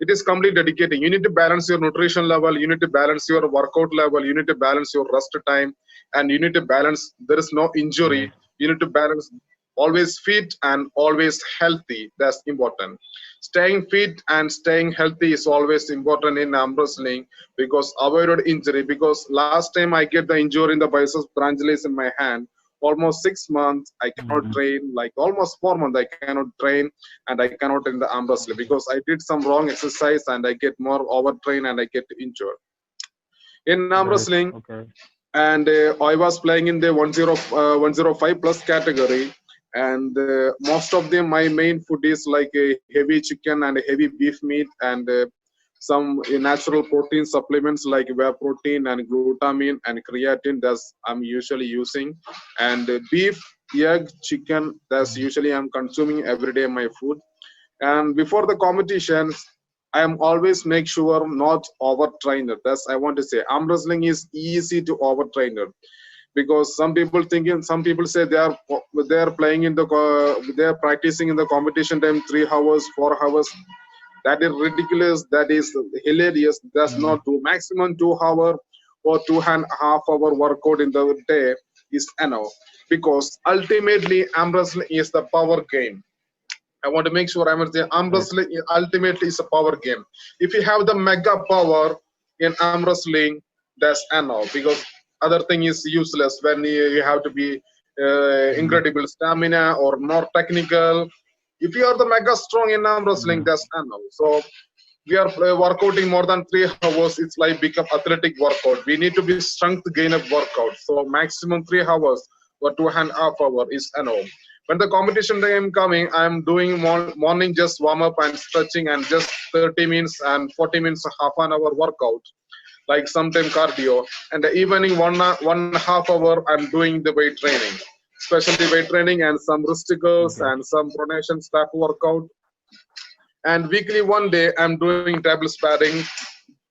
[SPEAKER 2] It is completely dedicating. You need to balance your nutrition level, you need to balance your workout level, you need to balance your rest time, and you need to balance there is no injury.
[SPEAKER 1] Right.
[SPEAKER 2] You need to balance always fit and always healthy. That's important. Staying fit and staying healthy is always important in arm wrestling because avoided injury. Because last time I get the injury in the biceps branchialis in my hand, almost 6 months I cannot train, like almost 4 months I cannot train, and I cannot in the arm wrestling because I did some wrong exercise and I get more overtrained and I get injured in arm
[SPEAKER 1] Right.
[SPEAKER 2] wrestling.
[SPEAKER 1] Okay.
[SPEAKER 2] And I was playing in the 105 plus category, and most of them my main food is like a heavy chicken and heavy beef meat, and some natural protein supplements like whey protein and glutamine and creatine that's I'm usually using, and beef, egg, chicken that's usually I'm consuming every day my food. And before the competitions I am always make sure not overtrained. That's I want to say arm wrestling is easy to overtrain because some people say they are playing in the they are practicing in the competition time 3 hours 4 hours. That is ridiculous. That is hilarious. That's not true. Maximum 2 hour or 2.5 hour workout in the day is enough because ultimately arm wrestling is the power game. I want to make sure I'm saying arm
[SPEAKER 1] Right.
[SPEAKER 2] wrestling ultimately is a power game. If you have the mega power, in arm wrestling, that's enough because other thing is useless when you have to be incredible stamina or more technical. If you are the mega strong in arm wrestling, that's enough. So we are workouting more than 3 hours. It's like become athletic workout. We need to be strength gain up workout. So maximum 3 hours or 2.5 hours is enough. When the competition day I'm coming, I'm doing morning just warm up and stretching and just 30 minutes and 40 minutes, half an hour workout, like sometime cardio. And the evening 1.5 hour I'm doing the weight training, especially weight training and some wrist curls
[SPEAKER 1] Okay.
[SPEAKER 2] and some pronation step workout. And weekly one day I'm doing table sparring,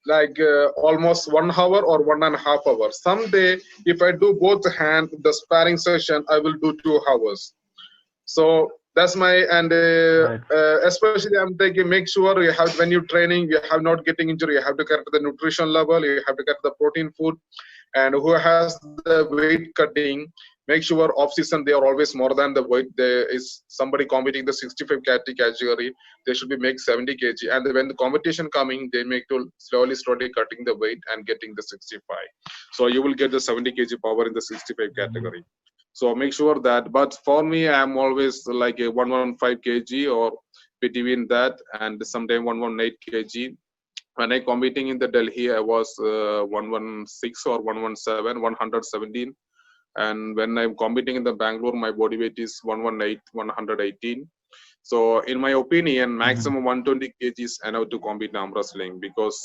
[SPEAKER 2] like almost 1 hour or 1.5 hours. Someday if I do both hand the sparring session, I will do 2 hours. So that's my, and
[SPEAKER 1] Right.
[SPEAKER 2] especially I'm taking, make sure you have, when you training you have not getting injury, you have to correct the nutrition level, you have to get the protein food. And who has the weight cutting, make sure off season they are always more than the weight. There is somebody competing the 65 category, they should be make 70 kg, and when the competition coming they make to slowly cutting the weight and getting the 65. So you will get the 70 kg power in the 65 category. So make sure that, but for me I'm always like a 115 kg or between that, and sometime 118 kg. When I competing in the Delhi, I was 116 or 117, 117. And when I'm competing in the Bangalore, my body weight is 118, 118. So in my opinion, maximum 120 kg is enough to compete in arm wrestling, because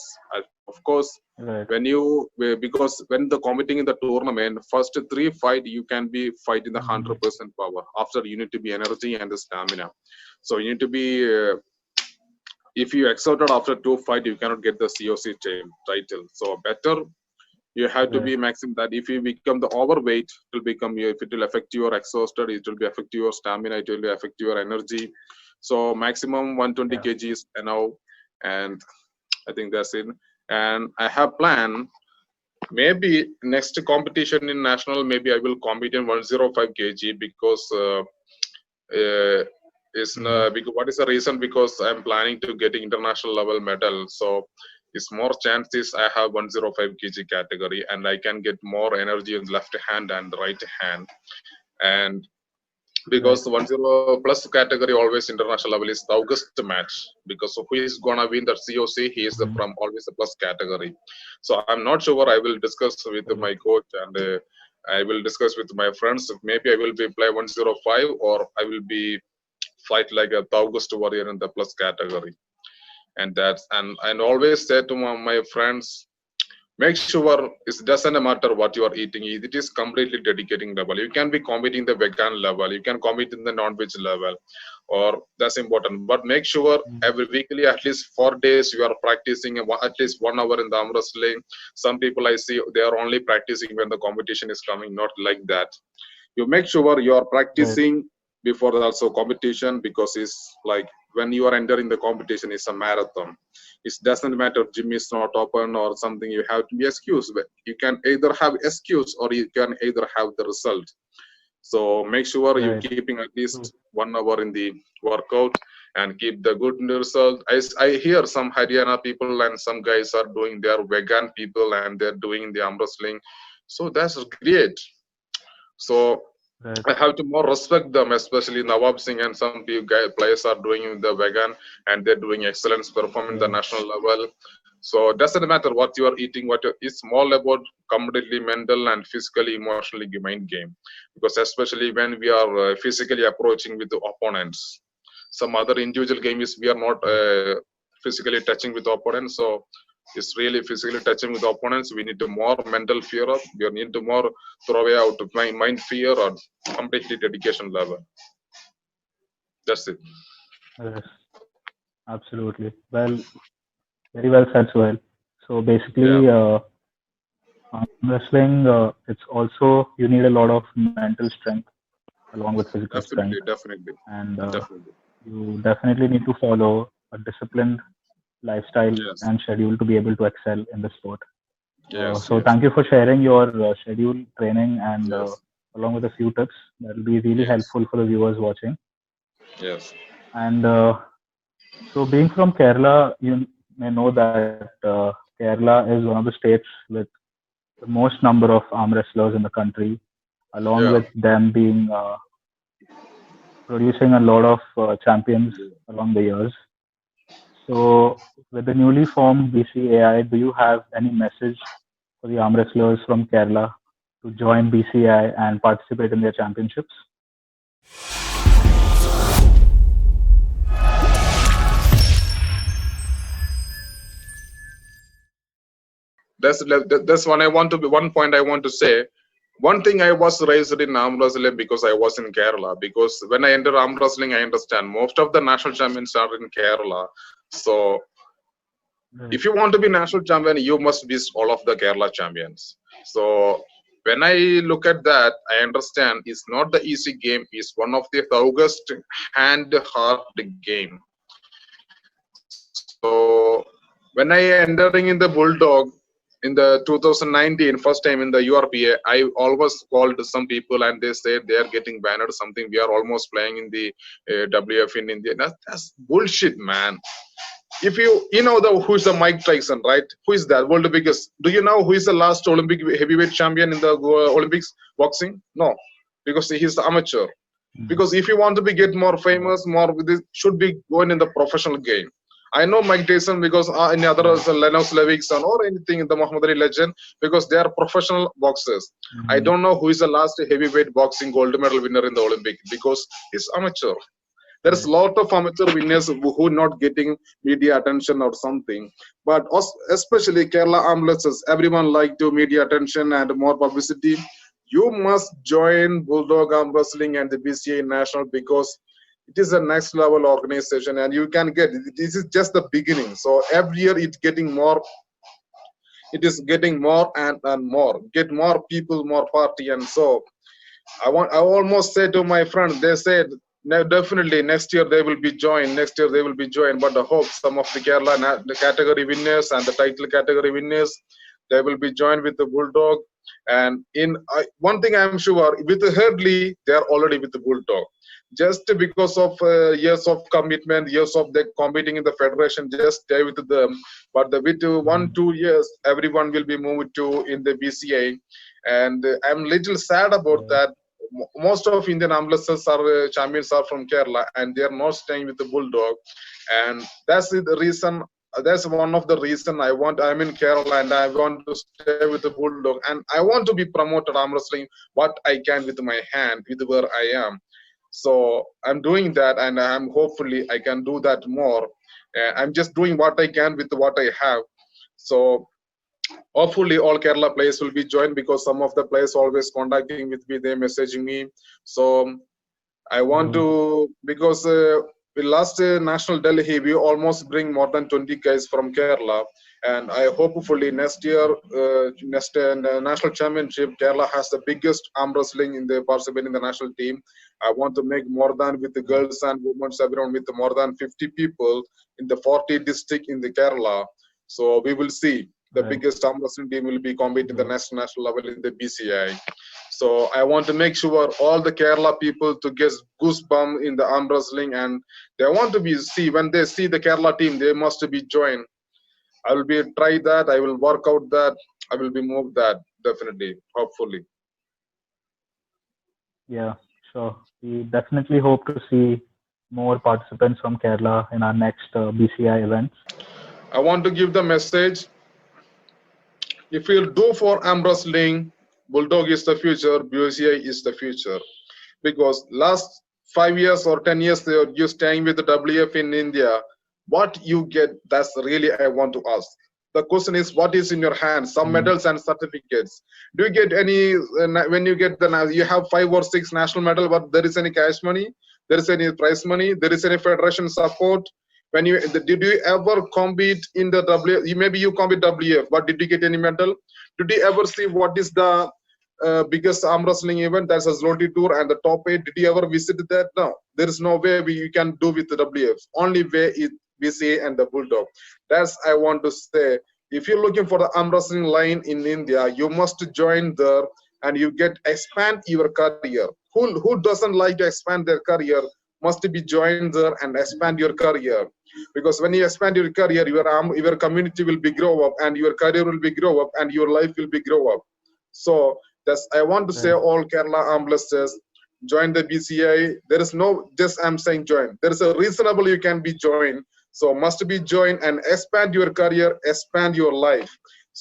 [SPEAKER 2] of course
[SPEAKER 1] Right.
[SPEAKER 2] when you, because when the competing in the tournament, first 3 fight you can be fighting the 100% power. After you need to be energy and the stamina. So you need to be if you exerted after 2 fight, you cannot get the COC title. So better you have to
[SPEAKER 1] Right.
[SPEAKER 2] be maximum that if you become the overweight, it will become you. If it will affect your exhausted, it will be affect your stamina, it will affect your energy. So maximum 120
[SPEAKER 1] Yeah.
[SPEAKER 2] kg is enough, and I think that's it. And I have planned maybe next competition in national, maybe I will compete in 105 kg because is because what is the reason? Because I'm planning to get international level medal, so it's more chances I have 105 kg category, and I can get more energy in left hand and right hand. And
[SPEAKER 1] Right.
[SPEAKER 2] because 10 plus category always international level is the August match, because who is gonna win the COC, he is the from always the plus category. So I'm not sure, I will discuss with
[SPEAKER 1] Right.
[SPEAKER 2] my coach, and I will discuss with my friends. Maybe I will be play 105, or I will be fight like a August warrior in the plus category. And that's, and always say to my friends, make sure it doesn't matter what you are eating, it is completely dedicating level. You can be competing the vegan level, you can compete in the non-veg level, or that's important, but make sure every weekly at least 4 days you are practicing at least 1 hour in the arm wrestling. Some people I see they are only practicing when the competition is coming, not like that. You make sure you are
[SPEAKER 1] Right.
[SPEAKER 2] practicing before also competition, because it's like when you are entering the competition, it's a marathon. It doesn't matter gym is not open or something, you have to be excused, but you can either have excuse or you can either have the result. So make sure you
[SPEAKER 1] Right.
[SPEAKER 2] keeping at
[SPEAKER 1] True.
[SPEAKER 2] least 1 hour in the workout and keep the good result. I hear some Haryana people and some guys are doing, they are vegan people and they're doing the arm wrestling, so that's great. So
[SPEAKER 1] Right.
[SPEAKER 2] I have to more respect them, especially Nawab Singh and some few players are doing the vegan and they're doing excellence performing the
[SPEAKER 1] Yeah.
[SPEAKER 2] national level. So it doesn't matter what you are eating, it's all about completely mental and physically, emotionally mind game. Because especially when we are physically approaching with the opponents, some other individual game is we are not physically touching with the opponents. So it's really physically touching with the opponents. We need to more mental fear up. We need to more throw away out of mind fear or completely dedication level. That's it.
[SPEAKER 1] Yes. Absolutely. Well, very well said, Suhail. So
[SPEAKER 2] Yeah,
[SPEAKER 1] basically, arm wrestling, it's also you need a lot of mental strength along with physical strength,
[SPEAKER 2] definitely, definitely,
[SPEAKER 1] and
[SPEAKER 2] definitely.
[SPEAKER 1] you definitely need to follow a disciplined lifestyle
[SPEAKER 2] Yes,
[SPEAKER 1] and schedule to be able to excel in the sport.
[SPEAKER 2] yes,
[SPEAKER 1] So
[SPEAKER 2] yes,
[SPEAKER 1] thank you for sharing your schedule, training, and
[SPEAKER 2] yes,
[SPEAKER 1] along with a few tips that will be really
[SPEAKER 2] yes,
[SPEAKER 1] helpful for the viewers watching.
[SPEAKER 2] yes,
[SPEAKER 1] And so, being from Kerala, you may know that Kerala is one of the states with the most number of arm wrestlers in the country, along
[SPEAKER 2] Yeah.
[SPEAKER 1] with them being producing a lot of champions along the years. So, with the newly formed BCAI, do you have any message for the arm wrestlers from Kerala to join BCAI and participate in their championships?
[SPEAKER 2] That's one point I want to say. One thing, I was raised in arm wrestling because I was in Kerala. Because when I enter arm wrestling, I understand most of the national champions are in Kerala. So
[SPEAKER 1] Right.
[SPEAKER 2] if you want to be national champion, you must be all of the Kerala champions. So when I look at that, I understand it's not the easy game. It's one of the toughest and hard game. So when I entering in the Bulldog in the 2019 first time in the URPA, I always called some people and they said they are getting banned or something. We are almost playing in the WF in India. That's bullshit, man. If you know who's the Mike Tyson, right? Who is that world biggest? Do you know who is the last Olympic heavyweight champion in the Olympics boxing? No, because he's the amateur.
[SPEAKER 1] Mhm.
[SPEAKER 2] Because if you want to be get more famous, more with it, should be going in the professional game. I know Mike Tyson because any other
[SPEAKER 1] Right.
[SPEAKER 2] Lennox Levickson or anything in the Muhammad Ali legend because they are professional boxers. I
[SPEAKER 1] Mhm.
[SPEAKER 2] don't know who is the last heavyweight boxing gold medal winner in the Olympic because he's amateur. There's a
[SPEAKER 1] Right.
[SPEAKER 2] lot of amateur winners who not getting media attention or something. But especially Kerala ambulances, everyone like to media attention and more publicity. You must join Bulldog Arm Wrestling and the BCA National because it is a next level organization and you can get this is just the beginning. So every year it's getting more, it is getting more and more, get more people, more party. And so I almost said to my friend, they said, no, definitely next year they will be joined. Next year they will be joined. But I hope some of the Kerala the category winners and the title category winners, they will be joined with the Bulldog. And in one thing I'm sure, with the Hurdley, they are already with the Bulldog. Just because of years of commitment, years of them competing in the federation, just stay with them. But with
[SPEAKER 1] Mhm.
[SPEAKER 2] 1-2 years, everyone will be moved to in the BCA. And I'm little sad about
[SPEAKER 1] Right.
[SPEAKER 2] that. Most of Indian ambulances are champions are from Kerala and they are not staying with the Bulldog, and that's the reason. That's one of the reason I'm in Kerala and I want to stay with the Bulldog and I want to be promoted arm wrestling what I can with my hand with where I am. So I'm doing that and I'm hopefully I can do that more. I'm just doing what I can with what I have. So hopefully all Kerala players will be joined because some of the players always contacting with me, they messaging me. So I want
[SPEAKER 1] Mhm.
[SPEAKER 2] to because we last national Delhi we almost bring more than 20 guys from Kerala, and I hopefully next year next national championship Kerala has the biggest arm wrestling in the participating in the national team. I want to make more than with the
[SPEAKER 1] Right.
[SPEAKER 2] girls and women everyone with more than 50 people in the 40 district in the Kerala. So we will see the
[SPEAKER 1] Right.
[SPEAKER 2] biggest arm wrestling team will be competing the
[SPEAKER 1] Right.
[SPEAKER 2] national level in the BCI. So I want to make sure all the Kerala people to get goosebumps in the arm wrestling, and they want to be see when they see the Kerala team, they must be joined. I will be try that. I will work out that. I will be move that definitely, hopefully.
[SPEAKER 1] Yeah. Sure. We definitely hope to see more participants from Kerala in our next BCI events.
[SPEAKER 2] I want to give the message: if you do for arm wrestling, Bulldog is the future, BCI is the future. Because last 5 years or 10 years you're staying with the WF in India, what you get, that's really I want to ask. The question is what is in your hand, some
[SPEAKER 1] Mhm.
[SPEAKER 2] medals and certificates. Do you get any when you get the you have 5 or 6 national medal, but there is any cash money, there is any prize money, there is any federation support? When you did you ever compete in the W, maybe you compete WF, but did you get any medal? Did you ever see what is the biggest arm wrestling event, that's a Zloti Tour and the top 8? Did you ever visit that? No, there is no way you can do with the WF. Only way is BCA and the Bulldog. That's I want to say. If you're looking for the arm wrestling line in India, you must join there and you get expand your career. Who doesn't like to expand their career must be joined there and expand your career. Because when you expand your career, your community will be grow up, and your career will be grow up, and your life will be grow up. So that's I want to say
[SPEAKER 1] Right.
[SPEAKER 2] all Kerala arm wrestlers join the BCI. There is no just I'm saying join. There is a reasonable you can be joined. So must be join and expand your career, expand your life.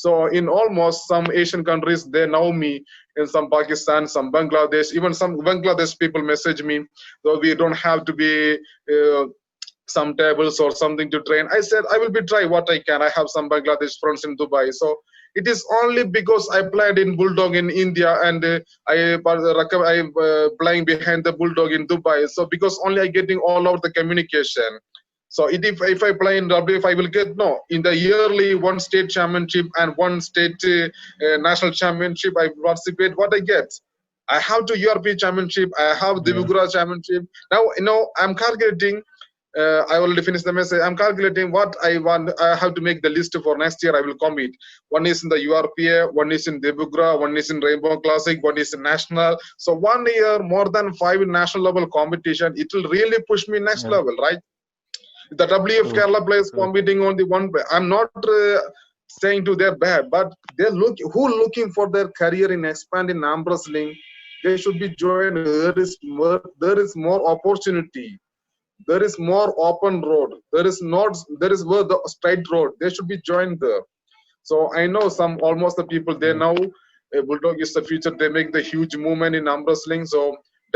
[SPEAKER 2] So in almost some Asian countries, they know me. In some Pakistan, some Bangladesh, even some Bangladesh people message me. So we don't have to be some tables or something to train. I said I will be try what I can. I have some Bangladesh friends in Dubai. So it is only because I played in Bulldog in India and I playing behind the Bulldog in Dubai. So because only I getting all of the communication. So if I play in WF, I will get no in the yearly one state championship and one state national championship. I participate. What I get, I have to European championship. I have the
[SPEAKER 1] Yeah.
[SPEAKER 2] Vigura championship. Now I'm calculating. I already finished the message. I'm calculating what I want. I have to make the list for next year. I will commit. One is in the URPA, one is in Debugra, one is in Rainbow Classic, one is in national. So 1 year, more than 5 national level competition. It will really push me next
[SPEAKER 1] Yeah.
[SPEAKER 2] level, right? The WF
[SPEAKER 1] True.
[SPEAKER 2] Kerala players
[SPEAKER 1] True.
[SPEAKER 2] competing on the one. I'm not saying to their bad, but they're looking for their career in expanding arm wrestling. They should be joined. There is more opportunity. There is more open road. There is where the straight road. They should be joined there. So I know some almost the people they
[SPEAKER 1] Right.
[SPEAKER 2] know Bulldog is the future. They make the huge movement in arm wrestling. So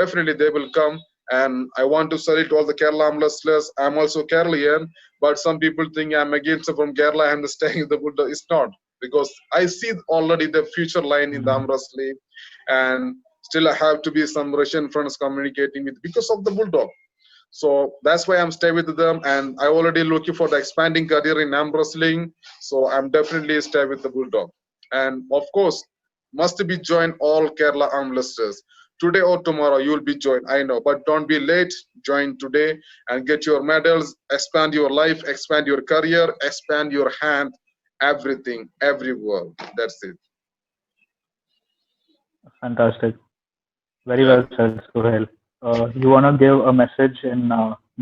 [SPEAKER 2] definitely they will come. And I want to salute all the Kerala arm wrestlers. I'm also Keralian, but some people think I'm against from Kerala and staying in the Bulldog. It's not, because I see already the future line in the
[SPEAKER 1] Mhm.
[SPEAKER 2] arm wrestling, and still I have to be some Russian friends communicating with because of the Bulldog. So that's why I'm stay with them, and I already looking for the expanding career in arm wrestling. So I'm definitely stay with the Bulldog, and of course, must be join all Kerala arm wrestlers. Today or tomorrow you will be joined. I know, but don't be late. Join today and get your medals. Expand your life, expand your career, expand your hand, everything, everywhere. That's it.
[SPEAKER 1] Fantastic. Very
[SPEAKER 2] Yeah.
[SPEAKER 1] well said, Suhail. You wanna give a message in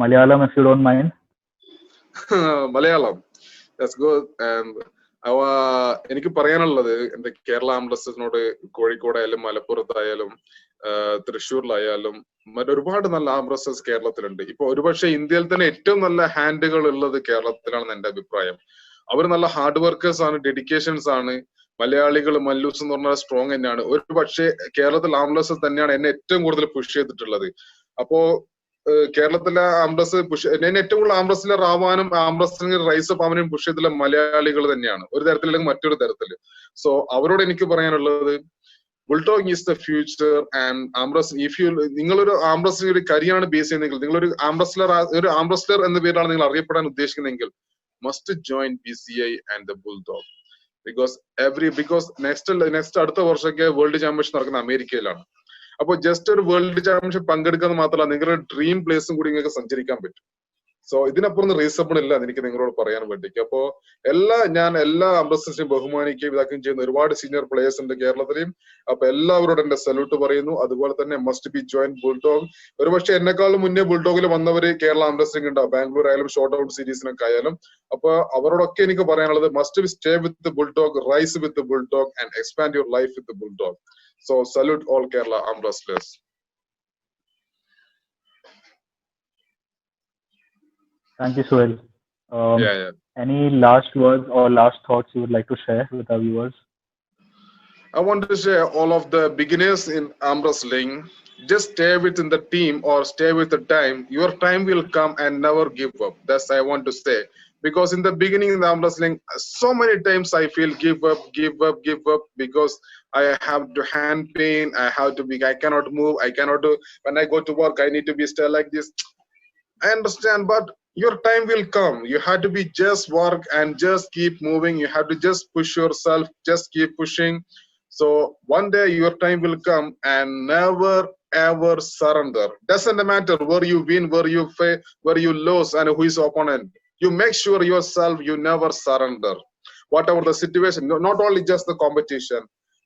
[SPEAKER 1] Malayalam if you don't mind?
[SPEAKER 2] Malayalam. That's good. And എനിക്ക് പറയാനുള്ളത് എന്റെ കേരള ആംബ്ലസ്റ്റേഴ്സിനോട് കോഴിക്കോടായാലും മലപ്പുറത്തായാലും തൃശ്ശൂരിലായാലും ഒരുപാട് നല്ല ആംബ്ലസ്റ്റേഴ്സ് കേരളത്തിലുണ്ട്. ഇപ്പൊ ഒരുപക്ഷെ ഇന്ത്യയിൽ തന്നെ ഏറ്റവും നല്ല ഹാൻഡുകൾ ഉള്ളത് കേരളത്തിലാണെന്ന് എന്റെ അഭിപ്രായം. അവർ നല്ല ഹാർഡ് വർക്കേഴ്സ് ആണ്, ഡെഡിക്കേഷൻസ് ആണ്. മലയാളികൾ മല്ലൂസ് എന്ന് പറഞ്ഞാൽ സ്ട്രോങ് തന്നെയാണ്. ഒരു പക്ഷേ കേരളത്തിൽ ആംബ്ലസ്റ്റേഴ്സ് തന്നെയാണ് എന്നെ ഏറ്റവും കൂടുതൽ പുഷ് ചെയ്തിട്ടുള്ളത്. അപ്പോ കേരളത്തിലെ ആംബ്ലസ് പുഷ് എന്നെ ഏറ്റവും കൂടുതൽ ആംബ്ലസിലെ ആവാനും ആംബ്ലസിന് റൈസ് അപ്പ് ആവാനും പുഷ് ചെയ്തിട്ടുള്ള മലയാളികൾ തന്നെയാണ്, ഒരു തരത്തിലല്ലെങ്കിൽ മറ്റൊരു തരത്തിൽ. സോ അവരോട് എനിക്ക് പറയാനുള്ളത്, bulldog is the future and embrace if you നിങ്ങളൊരു ആംബ്രസിന് ഒരു കരിയറാണ് ബേസ് ചെയ്യുന്നതെങ്കിൽ, നിങ്ങളൊരു ആംബ്രസ്ലർ എന്ന പേരിലാണ് നിങ്ങൾ അറിയപ്പെടാൻ ഉദ്ദേശിക്കുന്നതെങ്കിൽ, must join BCI and the bulldog. Because next അടുത്ത വർഷമൊക്കെ വേൾഡ് ചാമ്പ്യൻഷിപ്പ് നടക്കുന്ന അമേരിക്കയിലാണ്. അപ്പൊ ജസ്റ്റ് ഒരു വേൾഡ് ചാമ്പ്യൻഷിപ്പ് പങ്കെടുക്കുക മാത്രമല്ല, നിങ്ങളുടെ ഡ്രീം പ്ലേസും കൂടി നിങ്ങൾക്ക് സഞ്ചരിക്കാൻ പറ്റും. സോ ഇതിനപ്പുറം റീസണബിൾ ഇല്ല എനിക്ക് നിങ്ങളോട് പറയാൻ വേണ്ടിക്ക്. അപ്പോ ഞാൻ എല്ലാ അംബസഡേഴ്സിനെയും ബഹുമാനിക്കുകയും ഇതാക്കുകയും ചെയ്യുന്ന ഒരുപാട് സീനിയർ പ്ലേയേഴ്സ് ഉണ്ട് കേരളത്തിലെയും. അപ്പൊ എല്ലാവരോടും എന്റെ സല്യൂട്ട് പറയുന്നു. അതുപോലെ തന്നെ മസ്റ്റ് ബി ജോയിൻ ബുൾഡോഗ്. ഒരുപക്ഷെ എന്നെക്കാളും മുന്നേ ബുൾഡോഗിൽ വന്നവര് കേരള അംബസഡറിംഗ് ഉണ്ടാവും, ബാംഗ്ലൂർ ആയാലും ഷോർട്ട് ഔട്ട് സീരീസിനൊക്കെ ആയാലും. അപ്പൊ അവരോടൊക്കെ എനിക്ക് പറയാനുള്ളത്, must be stay with Bulldog, rise with Bulldog and expand your life with Bulldog. So salute all Kerala arm wrestlers.
[SPEAKER 1] Thank you, Suhail.
[SPEAKER 2] Yeah.
[SPEAKER 1] Any last words or last thoughts you would like to share with our viewers?
[SPEAKER 2] I want to share all of the beginners in arm wrestling. Just stay within the team or stay with the time. Your time will come and never give up. That's I want to say. Because in the beginning in the arm wrestling, so many times I feel give up because I have to hand pain. I cannot move. I cannot do. When I go to work, I need to be still like this. I understand, but your time will come. You have to be just work and just keep moving. You have to just push yourself. Just keep pushing. So one day your time will come, and never ever surrender. Doesn't matter where you win, where you lose, and who is opponent. You make sure yourself you never surrender, whatever the situation. Not only just the competition,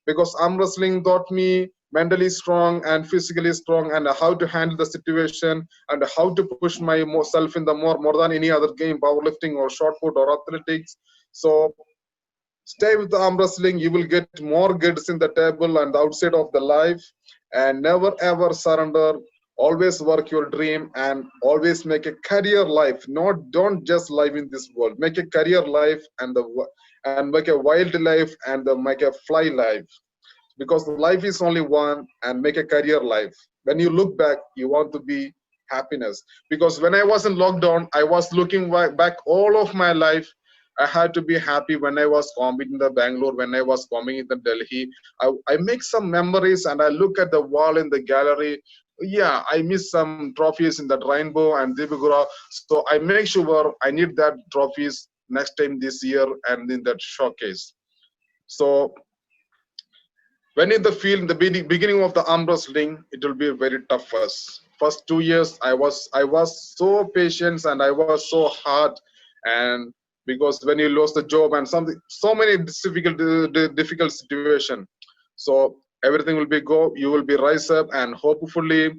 [SPEAKER 2] because arm wrestling taught me mentally strong and physically strong, and how to handle the situation, and how to push myself in the more than any other game, powerlifting or shot put or athletics. So stay with the arm wrestling. You will get more goods in the table and outside of the life, and never ever surrender. Always work your dream and always make a career life. Not don't just live in this world. Make a career life and make a wild life and make a fly life, because life is only one, and make a career life. When you look back, you want to be happiness. Because when I was in lockdown, I was looking back all of my life. I had to be happy when I was coming in the Bangalore, when I was coming in the Delhi. I make some memories and I look at the wall in the gallery. Yeah, I miss some trophies in that rainbow and Dibugura. So I make sure I need that trophies next time this year and in that showcase. So when in the field, in the beginning of the arm wrestling, it will be very tough first 2 years. I was so patient and I was so hard, and because when you lost the job and something, so many difficult situation. So everything will be go. You will be rise up and hopefully,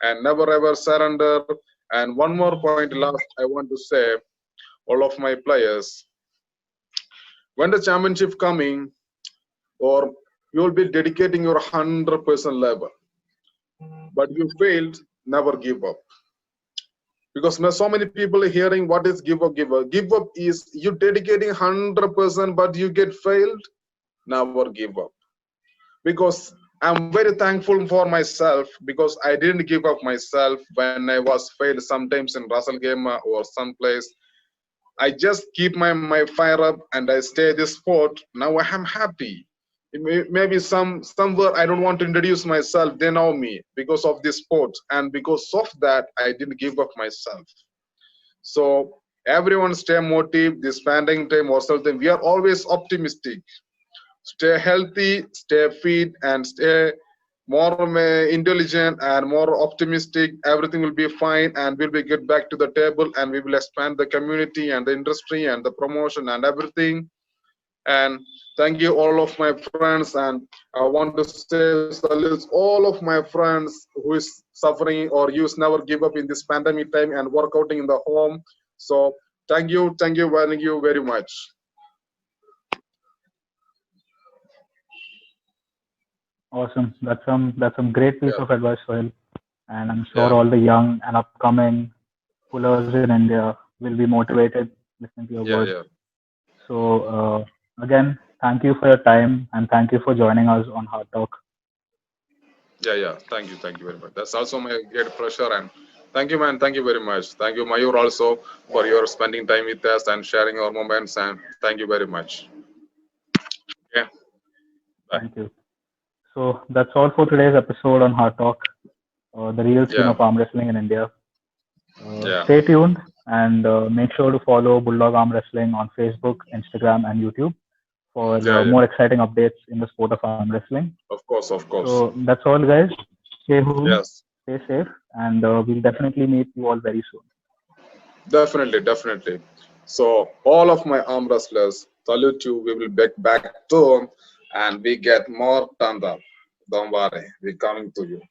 [SPEAKER 2] and never ever surrender. And one more point last I want to say, all of my players, when the championship coming, or you will be dedicating your 100% level, but you failed, never give up. Because so many people are hearing what is give up. Give up is you dedicating 100%, but you get failed, never give up. Because I'm very thankful for myself, because I didn't give up myself when I was failed sometimes in Russell game or someplace. I just keep my fire up and I stay this sport. Now I am happy. Maybe somewhere I don't want to introduce myself. They know me because of this sport, and because of that I didn't give up myself. So everyone stay motivated. This pandemic time or something, we are always optimistic. Stay healthy, stay fit, and stay more intelligent and more optimistic. Everything will be fine, and we'll be get back to the table, and we will expand the community and the industry and the promotion and everything. And thank you all of my friends, and I want to say salute all of my friends who is suffering or use never give up in this pandemic time and workouting in the home. So thank you very much.
[SPEAKER 1] Awesome. That's some great piece
[SPEAKER 2] Yeah,
[SPEAKER 1] of advice, Sohail. And I'm sure
[SPEAKER 2] yeah,
[SPEAKER 1] all the young and upcoming pullers in India will be motivated listening to your
[SPEAKER 2] yeah,
[SPEAKER 1] words.
[SPEAKER 2] yeah,
[SPEAKER 1] So again, thank you for your time and thank you for joining us on Hard Talk.
[SPEAKER 2] yeah. Thank you very much. That's also my great pleasure, and thank you, man. Thank you very much. Thank you, Mayur, also for your spending time with us and sharing our moments. And thank you very much. Yeah, bye.
[SPEAKER 1] Thank you. So that's all for today's episode on Hard Talk, the real skin
[SPEAKER 2] Yeah,
[SPEAKER 1] of arm wrestling in India.
[SPEAKER 2] yeah,
[SPEAKER 1] Stay tuned and make sure to follow Bulldog Arm Wrestling on Facebook, Instagram, and YouTube for
[SPEAKER 2] yeah.
[SPEAKER 1] more exciting updates in the sport of arm wrestling.
[SPEAKER 2] Of course, of course.
[SPEAKER 1] So that's all, guys. Stay home,
[SPEAKER 2] Yes,
[SPEAKER 1] stay safe, and we'll definitely meet you all very soon.
[SPEAKER 2] definitely, definitely. So all of my arm wrestlers, salute you. We will back soon, and we get more turned up. Don't worry, we're coming to you.